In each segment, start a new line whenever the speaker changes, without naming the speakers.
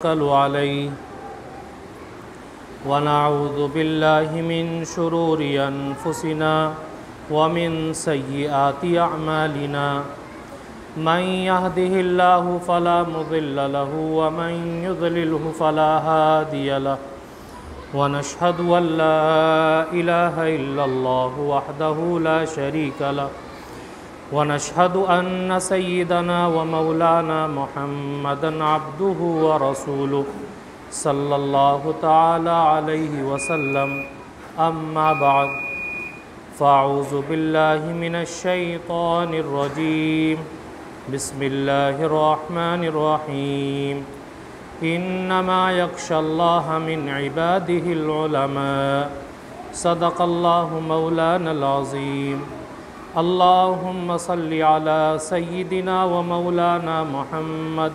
अलैहि व नऊज़ु बिल्लाहि मिन शुरूरि अनफुसिना व मिन सय्यिआति अअमालिना मन यहदिहिल्लाहु फला मुदिल्ल लहु व मन युद्लिल्हु फला हादिय लहु व नशहदु अन ला इलाहा इल्लल्लाहु वहदहु ला शरीका लहु व नशहदु अन्न सय्यिदना व मौलाना मुहम्मदन अब्दुहु व रसूलुहु सल्लल्लाहु तआला अलैहि वसल्लम। अम्मा बाद फ़अऊज़ु बिल्लाहि मिनश शैतानिर रजीम। बिस्मिल्लाहिर रहमानिर रहीम। इन्नमा यख्शल्लाह मिन इबादिहिल उलमा। सदक़ल्लाहु मौलानल अज़ीम। अल्लाहुम्मा सल्लि अला सय्यिदिना व मौलाना मुहम्मद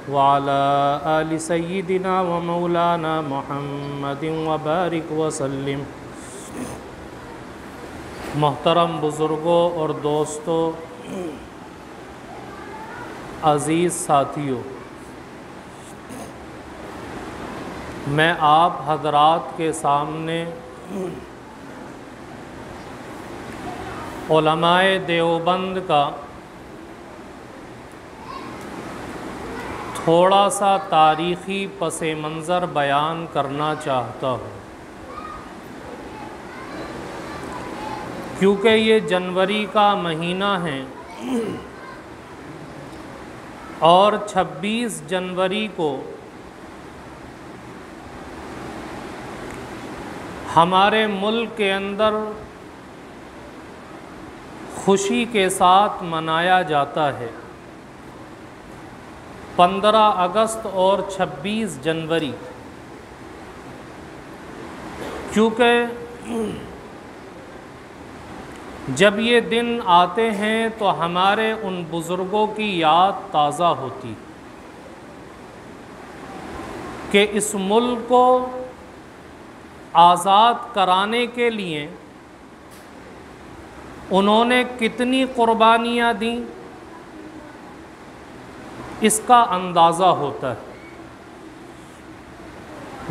व अला आलि सय्यिदिना व मौलाना मुहम्मदिन व बारिक व सल्लिम। मोहतरम बुज़ुर्गों और दोस्तों, अज़ीज़ साथियों, मैं आप हज़रात के सामने उलमाए देवबंद का थोड़ा सा तारीख़ी पस मंज़र बयान करना चाहता हूँ, क्योंकि ये जनवरी का महीना है और 26 जनवरी को हमारे मुल्क के अंदर खुशी के साथ मनाया जाता है। 15 अगस्त और 26 जनवरी, क्योंकि जब ये दिन आते हैं तो हमारे उन बुज़ुर्गों की याद ताज़ा होती कि इस मुल्क को आज़ाद कराने के लिए उन्होंने कितनी क़ुर्बानियाँ दी, इसका अंदाज़ा होता है।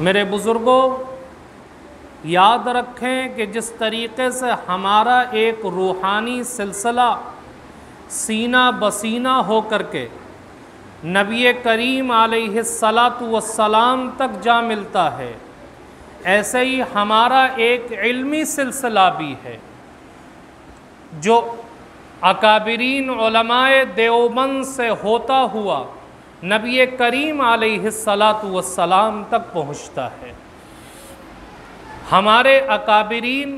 मेरे बुज़ुर्गों, याद रखें कि जिस तरीक़े से हमारा एक रूहानी सिलसिला सीना बसीना हो कर के नबी करीम अलैहिस्सलातु वस्सलाम तक जा मिलता है, ऐसे ही हमारा एक इल्मी सिलसिला भी है जो अकाबिरीन उलमाए देवबंद से होता हुआ नबी करीम अलैहिस्सलातु वस्सलाम तक पहुँचता है। हमारे अकाबिरीन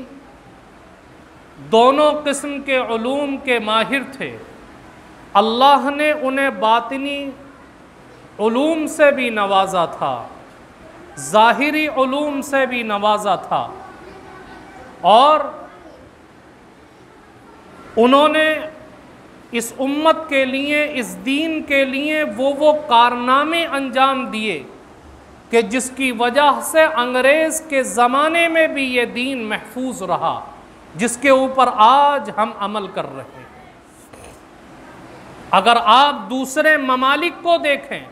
दोनों किस्म के उलूम के माहिर थे। अल्लाह ने उन्हें बातिनी उलूम से भी नवाजा था, ज़ाहिरी उलूम से भी नवाजा था, और उन्होंने इस उम्मत के लिए, इस दीन के लिए वो कारनामे अंजाम दिए कि जिसकी वजह से अंग्रेज़ के ज़माने में भी ये दीन महफूज रहा, जिसके ऊपर आज हम अमल कर रहे हैं। अगर आप दूसरे ममालिक को देखें,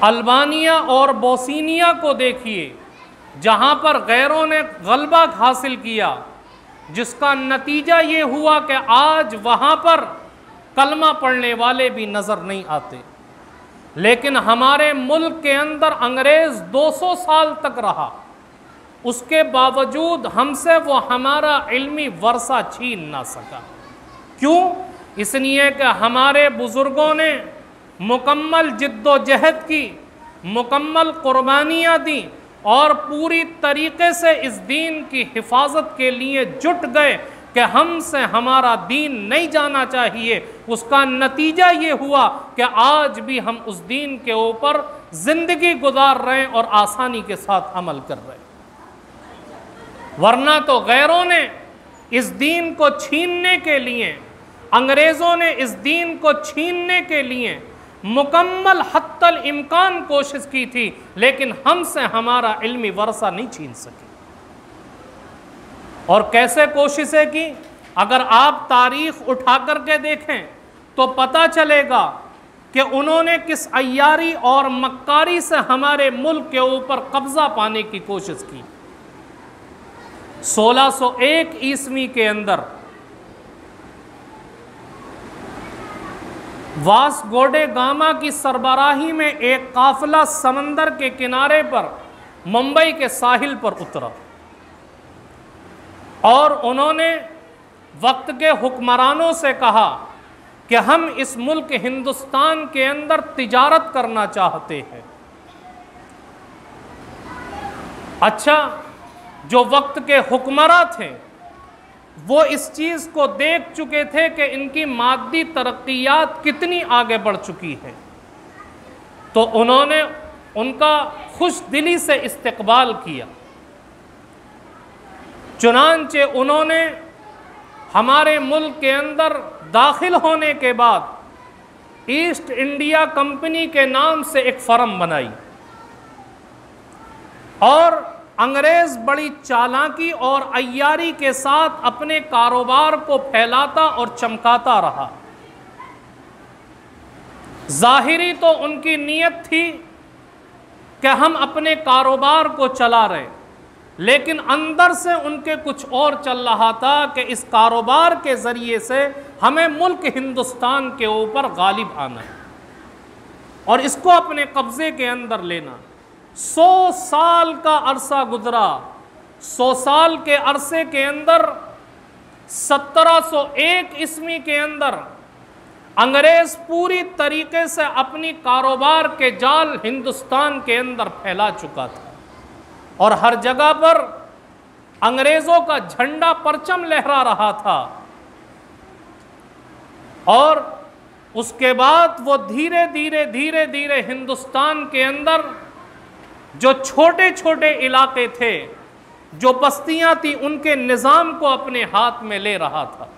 अल्बानिया और बोस्निया को देखिए, जहाँ पर गैरों ने गलबा हासिल किया, जिसका नतीजा ये हुआ कि आज वहाँ पर कलमा पढ़ने वाले भी नज़र नहीं आते। लेकिन हमारे मुल्क के अंदर अंग्रेज़ 200 साल तक रहा, उसके बावजूद हमसे वो हमारा इल्मी वर्सा छीन ना सका। क्यों? इसलिए कि हमारे बुज़ुर्गों ने मुकम्मल जिद्दोजहद की, मुकम्मल क़ुर्बानियाँ दी और पूरी तरीक़े से इस दीन की हिफाजत के लिए जुट गए कि हमसे हमारा दीन नहीं जाना चाहिए। उसका नतीजा ये हुआ कि आज भी हम उस दीन के ऊपर ज़िंदगी गुजार रहे हैं और आसानी के साथ अमल कर रहे हैं। वरना तो गैरों ने इस दीन को छीनने के लिए, अंग्रेज़ों ने इस दीन को छीनने के लिए मुकम्मल हत्तल इम्कान कोशिश की थी, लेकिन हमसे हमारा इल्मी वर्सा नहीं छीन सके। और कैसे कोशिशें की? अगर आप तारीख़ उठा कर के देखें तो पता चलेगा कि उन्होंने किस अय्यारी और मक्कारी से हमारे मुल्क के ऊपर कब्जा पाने की कोशिश की। 1601 ईस्वी के अंदर वास्को ड गामा की सरबराही में एक काफिला समंदर के किनारे पर मुंबई के साहिल पर उतरा और उन्होंने वक्त के हुक्मरानों से कहा कि हम इस मुल्क हिंदुस्तान के अंदर तिजारत करना चाहते हैं। अच्छा, जो वक्त के हुक्मरान थे वो इस चीज़ को देख चुके थे कि इनकी मादी तरक्कियात कितनी आगे बढ़ चुकी है, तो उन्होंने उनका खुश दिली से इस्तकबाल किया। चुनांचे उन्होंने हमारे मुल्क के अंदर दाखिल होने के बाद ईस्ट इंडिया कंपनी के नाम से एक फर्म बनाई और अंग्रेज़ बड़ी चालाकी और अय्यारी के साथ अपने कारोबार को फैलाता और चमकाता रहा। ज़ाहिरी तो उनकी नीयत थी कि हम अपने कारोबार को चला रहे, लेकिन अंदर से उनके कुछ और चल रहा था कि इस कारोबार के ज़रिए से हमें मुल्क हिंदुस्तान के ऊपर गालिब आना है और इसको अपने कब्ज़े के अंदर लेना। 100 साल का अरसा गुजरा। 100 साल के अरसे के अंदर 1701 ईस्वी के अंदर अंग्रेज़ पूरी तरीके से अपनी कारोबार के जाल हिंदुस्तान के अंदर फैला चुका था और हर जगह पर अंग्रेज़ों का झंडा परचम लहरा रहा था। और उसके बाद वो धीरे धीरे हिंदुस्तान के अंदर जो छोटे छोटे इलाके थे, जो बस्तियां थी, उनके निज़ाम को अपने हाथ में ले रहा था।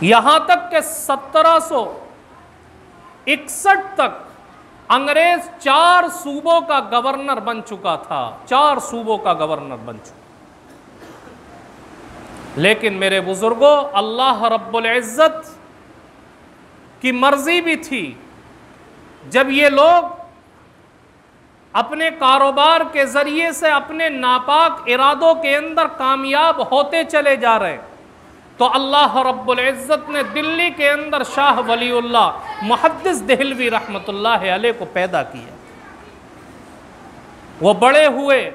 यहां तक कि 1761 तक अंग्रेज 4 सूबों का गवर्नर बन चुका था। 4 सूबों का गवर्नर बन चुका। लेकिन मेरे बुजुर्गों, अल्लाह रब्बुल इज़्ज़त की मर्जी भी थी। जब ये लोग अपने कारोबार के ज़रिए से अपने नापाक इरादों के अंदर कामयाब होते चले जा रहे, तो अल्लाह रब्बुल इज़्ज़त ने दिल्ली के अंदर शाह वलीउल्लाह मुहद्दिस देहलवी रहमतुल्लाह अलैह को पैदा किया। वो बड़े हुए,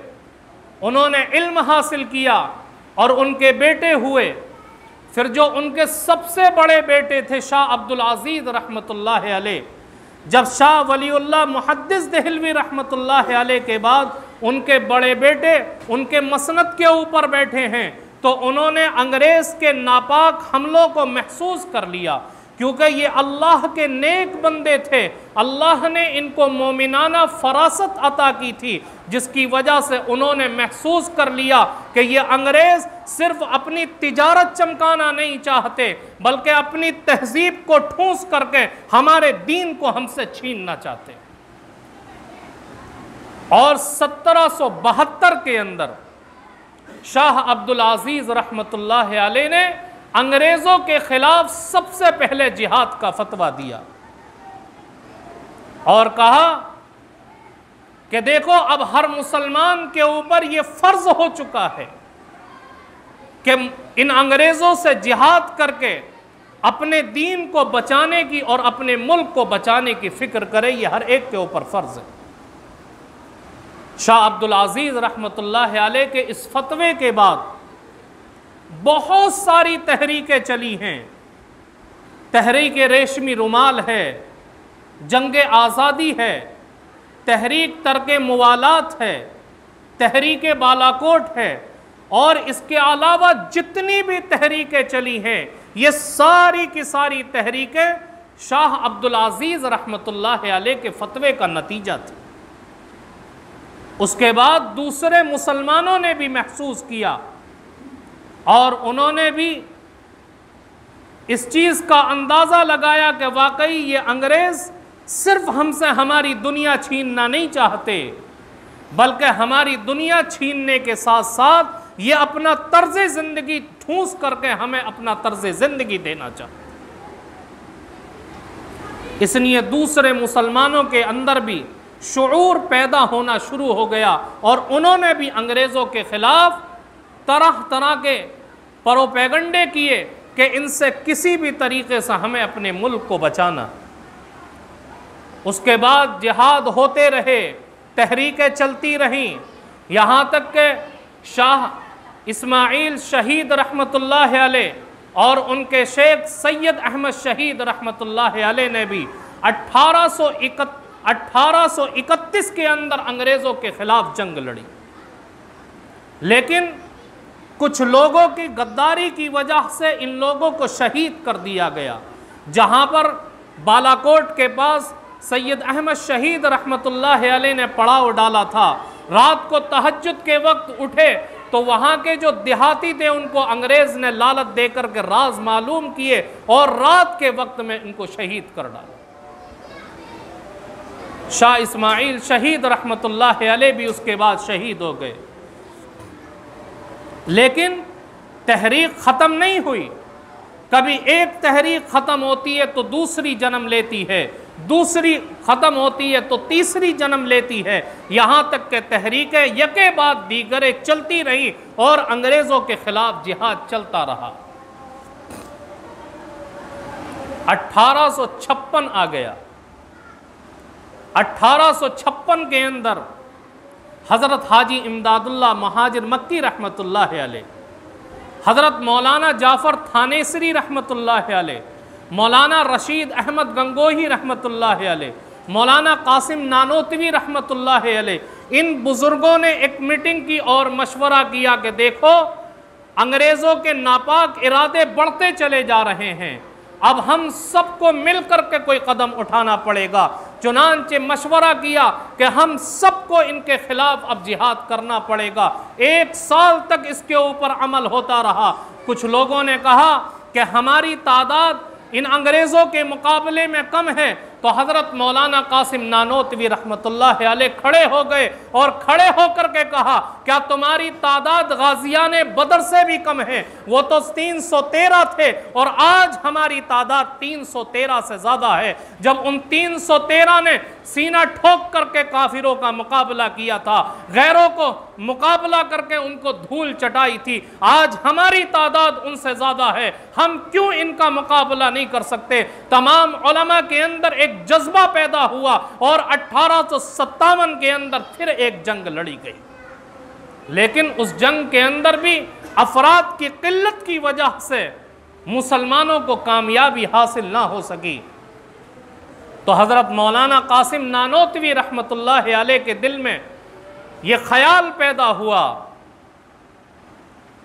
उन्होंने इल्म हासिल किया और उनके बेटे हुए। फिर जो उनके सबसे बड़े बेटे थे शाह अब्दुल अज़ीज़ रहमतुल्लाह अलैह, जब शाह वलीउल्लाह मुहद्दिस देहलवी रहमतुल्लाह अलैह के बाद उनके बड़े बेटे उनके मसनद के ऊपर बैठे हैं, तो उन्होंने अंग्रेज़ के नापाक हमलों को महसूस कर लिया, क्योंकि ये अल्लाह के नेक बंदे थे। अल्लाह ने इनको मोमिनाना फरासत अता की थी, जिसकी वजह से उन्होंने महसूस कर लिया कि ये अंग्रेज़ सिर्फ अपनी तिजारत चमकाना नहीं चाहते, बल्कि अपनी तहजीब को ठूंस करके हमारे दीन को हमसे छीनना चाहते। और 1772 के अंदर शाह अब्दुल अज़ीज़ रहमतुल्लाह अलैह ने अंग्रेज़ों के खिलाफ सबसे पहले जिहाद का फतवा दिया और कहा कि देखो, अब हर मुसलमान के ऊपर यह फ़र्ज़ हो चुका है कि इन अंग्रेज़ों से जिहाद करके अपने दीन को बचाने की और अपने मुल्क को बचाने की फ़िक्र करे। यह हर एक के ऊपर फ़र्ज़ है। शाह अब्दुल अज़ीज़ रहमतुल्लाह अलैह के इस फतवे के बाद बहुत सारी तहरीकें चली हैं। तहरीक रेशमी रुमाल है, जंग आज़ादी है, तहरीक तर्क मुवालात है, तहरीक बालाकोट है, और इसके अलावा जितनी भी तहरीकें चली हैं, ये सारी की सारी तहरीकें शाह अब्दुल अज़ीज़ रहमतुल्लाह अलैह के फतवे का नतीजा थी। उसके बाद दूसरे मुसलमानों ने भी महसूस किया और उन्होंने भी इस चीज़ का अंदाज़ा लगाया कि वाकई ये अंग्रेज़ सिर्फ हमसे हमारी दुनिया छीनना नहीं चाहते, बल्कि हमारी दुनिया छीनने के साथ साथ ये अपना तर्ज़ ज़िंदगी ठूंस करके हमें अपना तर्ज़ ज़िंदगी देना चाहते। इसलिए दूसरे मुसलमानों के अंदर भी शुऊर पैदा होना शुरू हो गया और उन्होंने भी अंग्रेज़ों के ख़िलाफ़ तरह तरह के प्रोपेगंडे किए कि इनसे किसी भी तरीक़े से हमें अपने मुल्क को बचाना। उसके बाद जिहाद होते रहे, तहरीकें चलती रहीं, यहाँ तक कि शाह इस्माइल शहीद रहमतुल्लाह अलैह और उनके शेख सैयद अहमद शहीद रहमतुल्लाह अलैह ने भी 1831 के अंदर अंग्रेज़ों के ख़िलाफ़ जंग लड़ी। लेकिन कुछ लोगों की गद्दारी की वजह से इन लोगों को शहीद कर दिया गया। जहाँ पर बालाकोट के पास सैयद अहमद शहीद रहमतुल्लाह अलैह ने पड़ाव डाला था, रात को तहज्जुद के वक्त उठे तो वहाँ के जो देहाती थे उनको अंग्रेज़ ने लालच देकर के राज मालूम किए और रात के वक्त में इनको शहीद कर डाला। शाह इस्माइल शहीद रहमतुल्लाह अलैह भी उसके बाद शहीद हो गए। लेकिन तहरीक ख़त्म नहीं हुई। कभी एक तहरीक ख़त्म होती है तो दूसरी जन्म लेती है, दूसरी ख़त्म होती है तो तीसरी जन्म लेती है, यहाँ तक कि तहरीकें यके बाद दीगरे चलती रही और अंग्रेज़ों के ख़िलाफ़ जिहाद चलता रहा। 1856 आ गया। 1856 के अंदर हज़रत हाजी इमदादुल्लाह महाजिर मक्की रहमतुल्लाह अलैह, हज़रत मौलाना जाफ़र थानेसरी रहमतुल्लाह अलैह, मौलाना रशीद अहमद गंगोही रहमतुल्लाह अलैह, मौलाना कासिम नानोतवी रहमतुल्लाह अलैह, इन बुज़ुर्गों ने एक मीटिंग की और मशवरा किया कि देखो अंग्रेज़ों के नापाक इरादे बढ़ते चले जा रहे हैं, अब हम सबको मिल कर के कोई कदम उठाना पड़ेगा। चुनांचे मशवरा किया कि हम सबको इनके खिलाफ अब जिहाद करना पड़ेगा। 1 साल तक इसके ऊपर अमल होता रहा। कुछ लोगों ने कहा कि हमारी तादाद इन अंग्रेज़ों के मुकाबले में कम है, तो हज़रत मौलाना कासिम नानोतवी रहमतुल्लाह अलैह खड़े हो गए और खड़े होकर के कहा, क्या तुम्हारी तादाद गाज़ियान बदर से भी कम है? वो तो 313 थे और आज हमारी तादाद 313 से ज़्यादा है। जब उन 313 ने सीना ठोक करके काफिरों का मुकाबला किया था, गैरों को मुकाबला करके उनको धूल चटाई थी, आज हमारी तादाद उनसे ज़्यादा है, हम क्यों इनका मुकाबला नहीं कर सकते? तमाम उलमा के अंदर एक जज्बा पैदा हुआ और 1857 के अंदर फिर एक जंग लड़ी गई। लेकिन उस जंग के अंदर भी अफराद की किल्लत की वजह से मुसलमानों को कामयाबी हासिल ना हो सकी। तो हज़रत मौलाना कासिम नानोतवी रहमतुल्लाह अलैह के दिल में ये ख्याल पैदा हुआ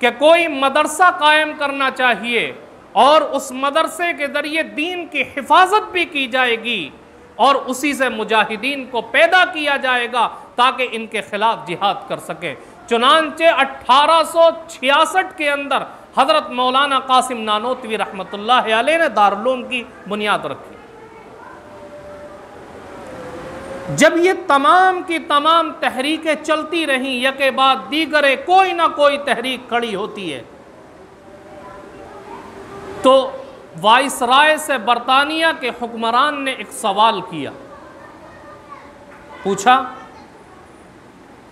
कि कोई मदरसा कायम करना चाहिए और उस मदरसे के ज़रिए दीन की हिफाजत भी की जाएगी और उसी से मुजाहिदीन को पैदा किया जाएगा ताकि इनके खिलाफ जिहाद कर सके। चुनांचे 1866 के अंदर हज़रत मौलाना कासिम नानोतवी रहमतुल्लाह अलैह ने दारुल की बुनियाद रखी। जब ये तमाम की तमाम तहरीकें चलती रहीं, यके बाद दीगरे कोई ना कोई तहरीक खड़ी होती है, तो वाइसराय से बरतानिया के हुक्मरान ने एक सवाल किया, पूछा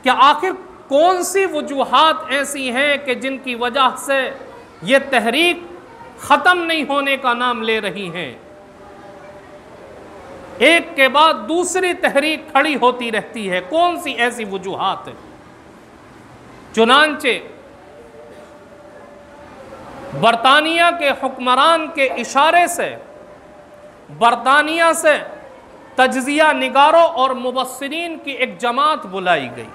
कि आखिर कौन सी वजूहात ऐसी हैं कि जिनकी वजह से ये तहरीक ख़त्म नहीं होने का नाम ले रही हैं, एक के बाद दूसरी तहरीक खड़ी होती रहती है, कौन सी ऐसी वजूहात है? चुनांचे बरतानिया के हुक्मरान के इशारे से बरतानिया से तज्जिया निगारों और मुबस्सिरीन की एक जमात बुलाई गई।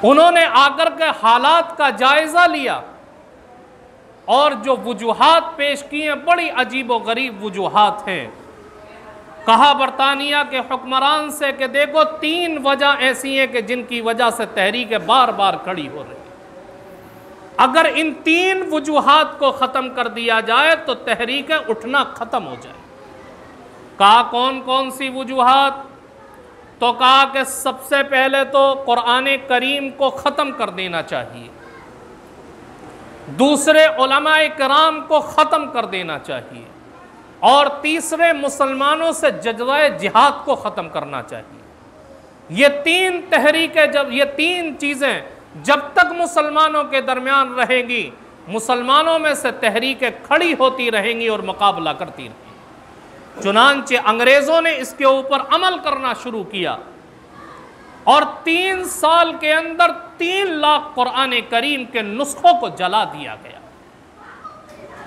उन्होंने आकर के हालात का जायज़ा लिया और जो वजूहात पेश की हैं बड़ी अजीब व गरीब वजूहात हैं। कहा बरतानिया के हुक्मरान से कि देखो 3 वजह ऐसी हैं कि जिनकी वजह से तहरीकें बार बार खड़ी हो रही, अगर इन 3 वजूहात को ख़त्म कर दिया जाए तो तहरीकें उठना ख़त्म हो जाए। कहा कौन कौन सी वजूहात? तो कहा कि सबसे पहले तो कुरान करीम को ख़त्म कर देना चाहिए, दूसरे उलमाए किराम को ख़त्म कर देना चाहिए, और तीसरे मुसलमानों से जज्बे जिहाद को ख़त्म करना चाहिए। ये तीन तहरीकें, जब ये तीन चीज़ें जब तक मुसलमानों के दरमियान रहेंगी, मुसलमानों में से तहरीकें खड़ी होती रहेंगी और मुकाबला करती रहेंगी। चुनांचे अंग्रेज़ों ने इसके ऊपर अमल करना शुरू किया और 3 साल के अंदर 3 लाख कुरान करीम के नुस्खों को जला दिया गया।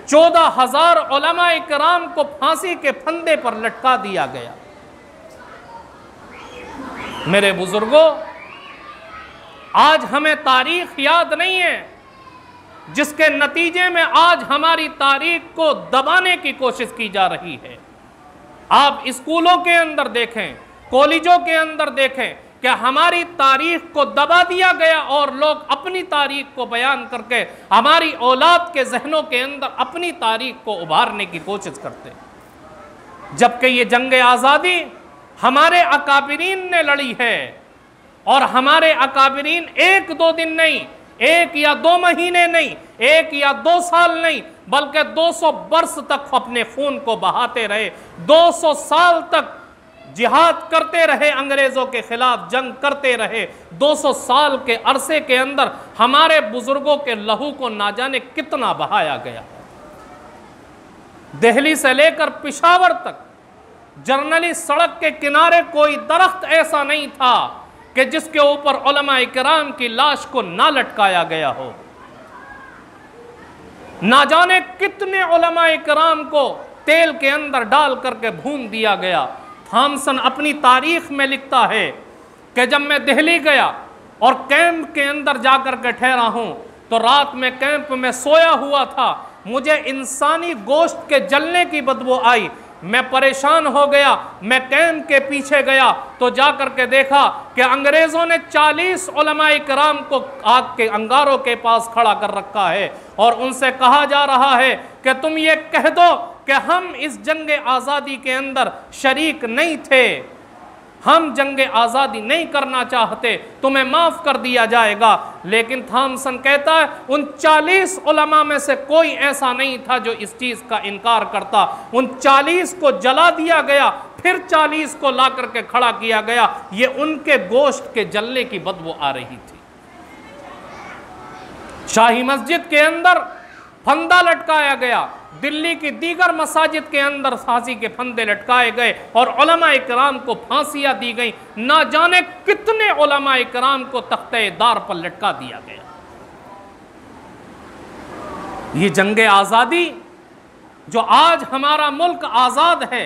14,000 उलमा इकराम को फांसी के फंदे पर लटका दिया गया। मेरे बुजुर्गों, आज हमें तारीख याद नहीं है, जिसके नतीजे में आज हमारी तारीख को दबाने की कोशिश की जा रही है। आप स्कूलों के अंदर देखें, कॉलेजों के अंदर देखें कि हमारी तारीख को दबा दिया गया और लोग अपनी तारीख को बयान करके हमारी औलाद के जहनों के अंदर अपनी तारीख को उभारने की कोशिश करते हैं। जबकि ये जंग आज़ादी हमारे अकाबिरीन ने लड़ी है और हमारे अकाबिरीन 1-2 दिन नहीं, 1 या 2 महीने नहीं, 1 या 2 साल नहीं, बल्कि 200 वर्ष तक अपने खून को बहाते रहे। 200 साल तक जिहाद करते रहे, अंग्रेजों के खिलाफ जंग करते रहे। 200 साल के अरसे के अंदर हमारे बुजुर्गों के लहू को ना जाने कितना बहाया गया। दिल्ली से लेकर पेशावर तक जर्नली सड़क के किनारे कोई दरख्त ऐसा नहीं था कि जिसके ऊपर उलमा इकराम की लाश को ना लटकाया गया हो। ना जाने कितने उलमा इकराम को तेल के अंदर डाल करके भून दिया गया। थॉमसन अपनी तारीख में लिखता है कि जब मैं दिल्ली गया और कैंप के अंदर जाकर के ठहरा हूं, तो रात में कैंप में सोया हुआ था, मुझे इंसानी गोश्त के जलने की बदबू आई। मैं परेशान हो गया, मैं कैंप के पीछे गया तो जाकर के देखा कि अंग्रेज़ों ने 40 उलमा इकराम को आग के अंगारों के पास खड़ा कर रखा है और उनसे कहा जा रहा है कि तुम ये कह दो कि हम इस जंग आज़ादी के अंदर शरीक नहीं थे, हम जंग आज़ादी नहीं करना चाहते, तुम्हें माफ़ कर दिया जाएगा। लेकिन थॉमसन कहता है उन 40 उलमा में से कोई ऐसा नहीं था जो इस चीज़ का इनकार करता। उन 40 को जला दिया गया, फिर 40 को ला करके खड़ा किया गया। ये उनके गोश्त के जलने की बदबू आ रही थी। शाही मस्जिद के अंदर फंदा लटकाया गया, दिल्ली की दीगर मसाजिद के अंदर फांसी के फंदे लटकाए गए और उलमा इकराम को फांसियां दी गई। ना जाने कितने उलमा इकराम को तख्ते-ए-दार पर लटका दिया गया। ये जंग आज़ादी जो आज हमारा मुल्क आज़ाद है,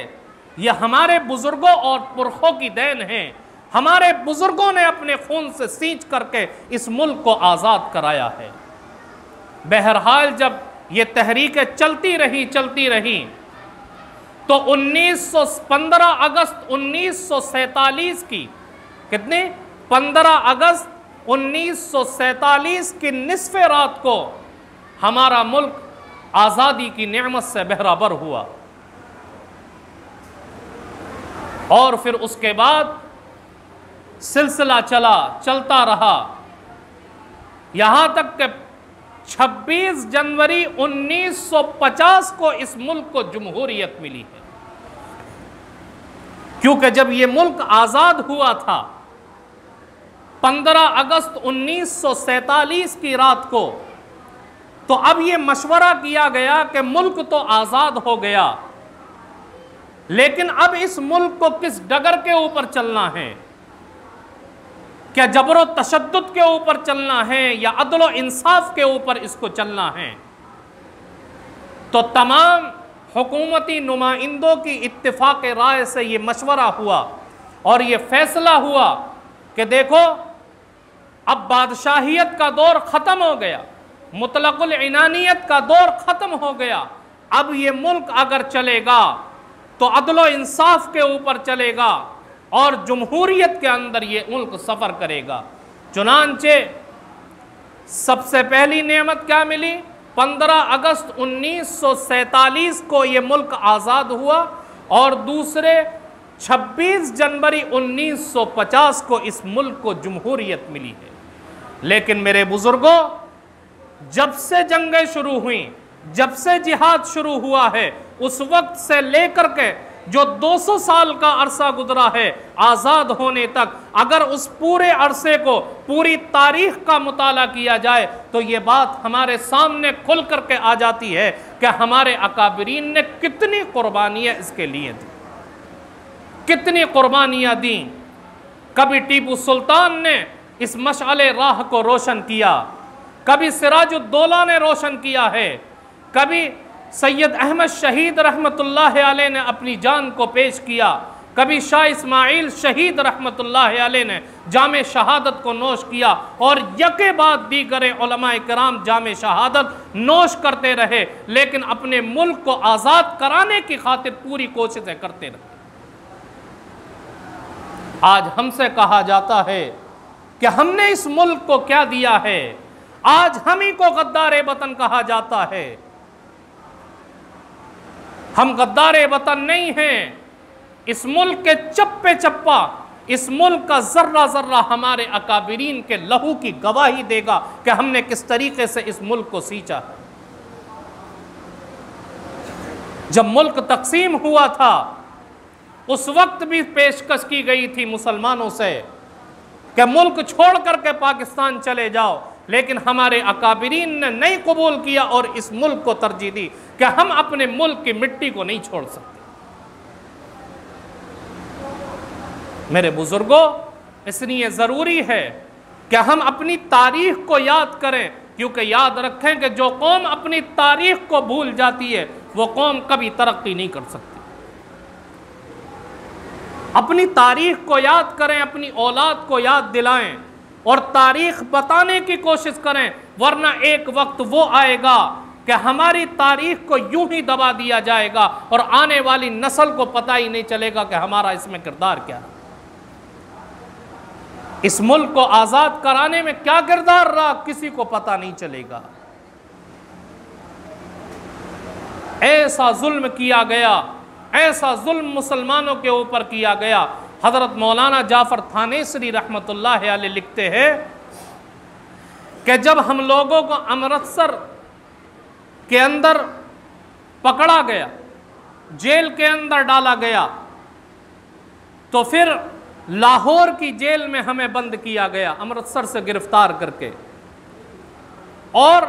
यह हमारे बुजुर्गों और पुरखों की देन है। हमारे बुजुर्गों ने अपने खून से सींच करके इस मुल्क को आज़ाद कराया है। बहरहाल जब ये तहरीकें चलती रही तो 15 अगस्त 1947 की, कितने 15 अगस्त 1947 की निसफ़े रात को हमारा मुल्क आज़ादी की नेमत से बहराबर हुआ और फिर उसके बाद सिलसिला चलता रहा, यहां तक कि 26 जनवरी 1950 को इस मुल्क को जमहूरियत मिली है। क्योंकि जब ये मुल्क आज़ाद हुआ था 15 अगस्त 1947 की रात को, तो अब ये मशवरा किया गया कि मुल्क तो आज़ाद हो गया, लेकिन अब इस मुल्क को किस डगर के ऊपर चलना है? क्या जबरो तशद्दुद के ऊपर चलना है या अदलो इंसाफ के ऊपर इसको चलना है? तो तमाम हुकूमती नुमाइंदों की इत्तिफाक राय से ये मशवरा हुआ और ये फैसला हुआ कि देखो, अब बादशाहियत का दौर ख़त्म हो गया, मुतलकुल इनानियत का दौर ख़त्म हो गया। अब ये मुल्क अगर चलेगा तो अदलो इंसाफ के ऊपर चलेगा और जमहूरियत के अंदर ये मुल्क सफ़र करेगा। चुनांचे सबसे पहली नेमत क्या मिली? 15 अगस्त 1947 को ये मुल्क आज़ाद हुआ और दूसरे 26 जनवरी 1950 को इस मुल्क को जमहूरियत मिली है। लेकिन मेरे बुजुर्गों, जब से जंगें शुरू हुई, जब से जिहाद शुरू हुआ है उस वक्त से लेकर के जो 200 साल का अरसा गुजरा है आज़ाद होने तक, अगर उस पूरे अरसे को, पूरी तारीख का मुताला किया जाए तो ये बात हमारे सामने खुल करके आ जाती है कि हमारे अकाबरीन ने कितनी कुर्बानियाँ इसके लिए दी, कितनी कुर्बानियाँ दी। कभी टीपू सुल्तान ने इस मशअले राह को रोशन किया, कभी सिराजुद्दौला ने रोशन किया है, कभी सैयद अहमद शहीद रहमतुल्लाह अलैह ने अपनी जान को पेश किया, कभी शाह इस्माइल शहीद रहमतुल्लाह अलैह ने जामे शहादत को नोश किया, और यके बाद दीगर उलमाए किराम जामे शहादत नोश करते रहे, लेकिन अपने मुल्क को आज़ाद कराने की खातिर पूरी कोशिशें करते रहे। आज हमसे कहा जाता है कि हमने इस मुल्क को क्या दिया है, आज हम ही को गद्दार वतन कहा जाता है। हम गद्दार वतन नहीं हैं। इस मुल्क के चप्पे चप्पा, इस मुल्क का जर्रा जर्रा हमारे अकाबिरीन के लहू की गवाही देगा कि हमने किस तरीके से इस मुल्क को सींचा। जब मुल्क तकसीम हुआ था उस वक्त भी पेशकश की गई थी मुसलमानों से कि मुल्क छोड़ करके पाकिस्तान चले जाओ, लेकिन हमारे अकाबिरीन ने नहीं कबूल किया और इस मुल्क को तरजीह दी कि हम अपने मुल्क की मिट्टी को नहीं छोड़ सकते। मेरे बुजुर्गों, इसलिए ज़रूरी है कि हम अपनी तारीख को याद करें, क्योंकि याद रखें कि जो कौम अपनी तारीख को भूल जाती है वो कौम कभी तरक्की नहीं कर सकती। अपनी तारीख को याद करें, अपनी औलाद को याद दिलाएं और तारीख बताने की कोशिश करें, वरना एक वक्त वो आएगा कि हमारी तारीख को यूं ही दबा दिया जाएगा और आने वाली नस्ल को पता ही नहीं चलेगा कि हमारा इसमें किरदार क्या है। इस मुल्क को आज़ाद कराने में क्या किरदार रहा किसी को पता नहीं चलेगा। ऐसा जुल्म किया गया, ऐसा जुल्म मुसलमानों के ऊपर किया गया। हज़रत मौलाना जाफ़र थानेसरी रहमतुल्लाह अलैह लिखते हैं कि जब हम लोगों को अमृतसर के अंदर पकड़ा गया, जेल के अंदर डाला गया, तो फिर लाहौर की जेल में हमें बंद किया गया अमृतसर से गिरफ्तार करके, और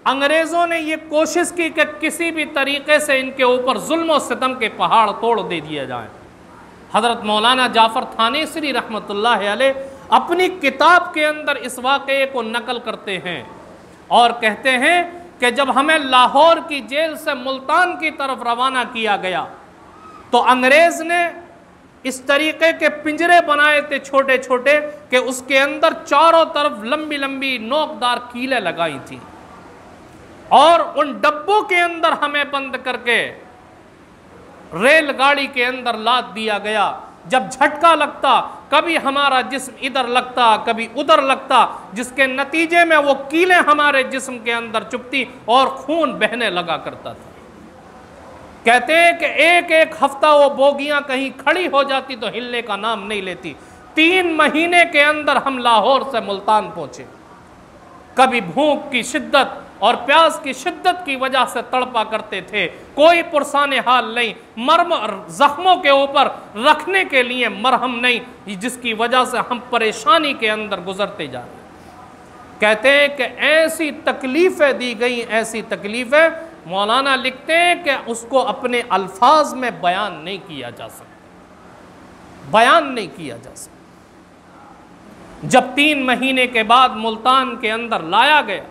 अंग्रेज़ों ने ये कोशिश की कि किसी भी तरीके से इनके ऊपर जुल्म और सितम के पहाड़ तोड़ दे दिए जाएं। हज़रत मौलाना जाफ़र थानेसरी रहमतुल्लाह अलैह अपनी किताब के अंदर इस वाक़े को नकल करते हैं और कहते हैं कि जब हमें लाहौर की जेल से मुल्तान की तरफ रवाना किया गया तो अंग्रेज़ ने इस तरीके के पिंजरे बनाए थे छोटे छोटे कि उसके अंदर चारों तरफ लंबी लंबी नोकदार कीलें लगाई थी, और उन डब्बों के अंदर हमें बंद करके रेलगाड़ी के अंदर लाद दिया गया। जब झटका लगता कभी हमारा जिस्म इधर लगता कभी उधर लगता, जिसके नतीजे में वो कीलें हमारे जिस्म के अंदर चुभती और खून बहने लगा करता था। कहते हैं कि एक एक हफ्ता वो बोगियां कहीं खड़ी हो जाती तो हिलने का नाम नहीं लेती। 3 महीने के अंदर हम लाहौर से मुल्तान पहुंचे। कभी भूख की शिद्दत और प्यास की शिद्दत की वजह से तड़पा करते थे, कोई पुरसाने हाल नहीं, मर्म जख्मों के ऊपर रखने के लिए मरहम नहीं, जिसकी वजह से हम परेशानी के अंदर गुजरते जा रहे। कहते हैं कि ऐसी तकलीफ़ें दी गई, ऐसी तकलीफ़ें मौलाना लिखते हैं कि उसको अपने अल्फाज में बयान नहीं किया जा सकता, बयान नहीं किया जा सकता। जब 3 महीने के बाद मुल्तान के अंदर लाया गया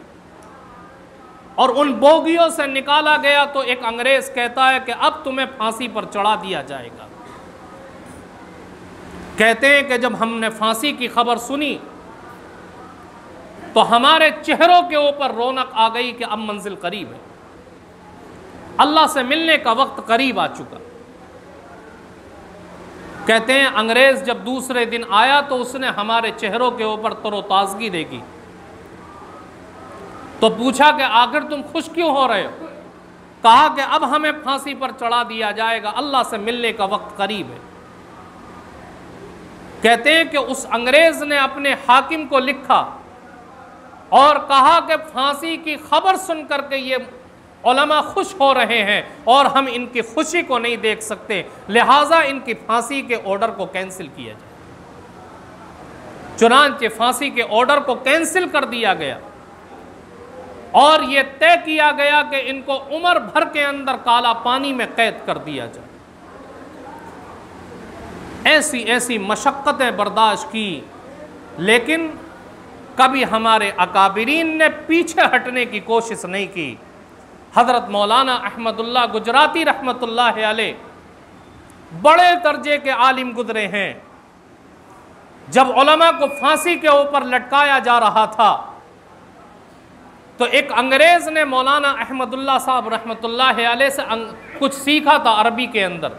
और उन बोगियों से निकाला गया तो एक अंग्रेज कहता है कि अब तुम्हें फांसी पर चढ़ा दिया जाएगा। कहते हैं कि जब हमने फांसी की खबर सुनी तो हमारे चेहरों के ऊपर रौनक आ गई कि अब मंजिल करीब है, अल्लाह से मिलने का वक्त करीब आ चुका। कहते हैं अंग्रेज जब दूसरे दिन आया तो उसने हमारे चेहरों के ऊपर तरोताजगी देखी, तो पूछा कि आखिर तुम खुश क्यों हो रहे हो? कहा कि अब हमें फांसी पर चढ़ा दिया जाएगा, अल्लाह से मिलने का वक्त करीब है। कहते हैं कि उस अंग्रेज ने अपने हाकिम को लिखा और कहा कि फांसी की खबर सुन करके ये उलमा खुश हो रहे हैं और हम इनकी खुशी को नहीं देख सकते, लिहाजा इनकी फांसी के ऑर्डर को कैंसिल किया जाए। चुनांचे फांसी के ऑर्डर को कैंसिल कर दिया गया और यह तय किया गया कि इनको उम्र भर के अंदर काला पानी में कैद कर दिया जाए। ऐसी ऐसी मशक्क़तें बर्दाश्त की, लेकिन कभी हमारे अकाबिरीन ने पीछे हटने की कोशिश नहीं की। हज़रत मौलाना अहमदुल्लाह गुजराती रहमतुल्लाह अलैह बड़े दर्जे के आलिम गुजरे हैं। जब उलमा को फांसी के ऊपर लटकाया जा रहा था तो एक अंग्रेज़ ने मौलाना अहमदुल्लाह साहब रहमतुल्लाह अलैह से कुछ सीखा था अरबी के अंदर।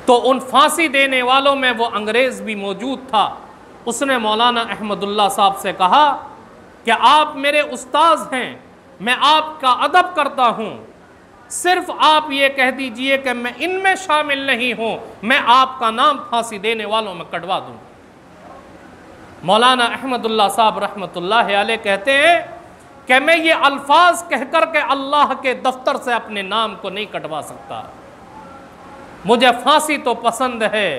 तो उन फांसी देने वालों में वो अंग्रेज़ भी मौजूद था। उसने मौलाना अहमदुल्लाह साहब से कहा कि आप मेरे उस्ताद हैं, मैं आपका अदब करता हूँ, सिर्फ आप ये कह दीजिए कि मैं इनमें शामिल नहीं हूँ, मैं आपका नाम फांसी देने वालों में कटवा दूँ। मौलाना अहमदुल्लाह साहब रहमतुल्लाह अलैह कहते हैं कि मैं ये अल्फाज कहकर के अल्लाह के दफ्तर से अपने नाम को नहीं कटवा सकता। मुझे फांसी तो पसंद है,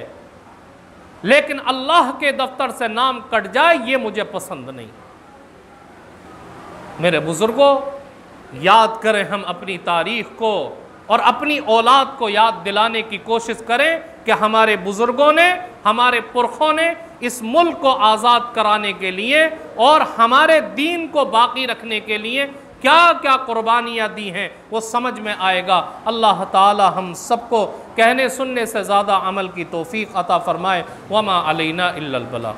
लेकिन अल्लाह के दफ्तर से नाम कट जाए ये मुझे पसंद नहीं। मेरे बुजुर्गों, याद करें हम अपनी तारीख को और अपनी औलाद को याद दिलाने की कोशिश करें कि हमारे बुजुर्गों ने, हमारे पुरखों ने इस मुल्क को आज़ाद कराने के लिए और हमारे दीन को बाकी रखने के लिए क्या क्या कुर्बानियाँ दी हैं, वो समझ में आएगा। अल्लाह ताला हम सबको कहने सुनने से ज़्यादा अमल की तौफीक अता फ़रमाए। वमा अलैना इल्लल बलाग।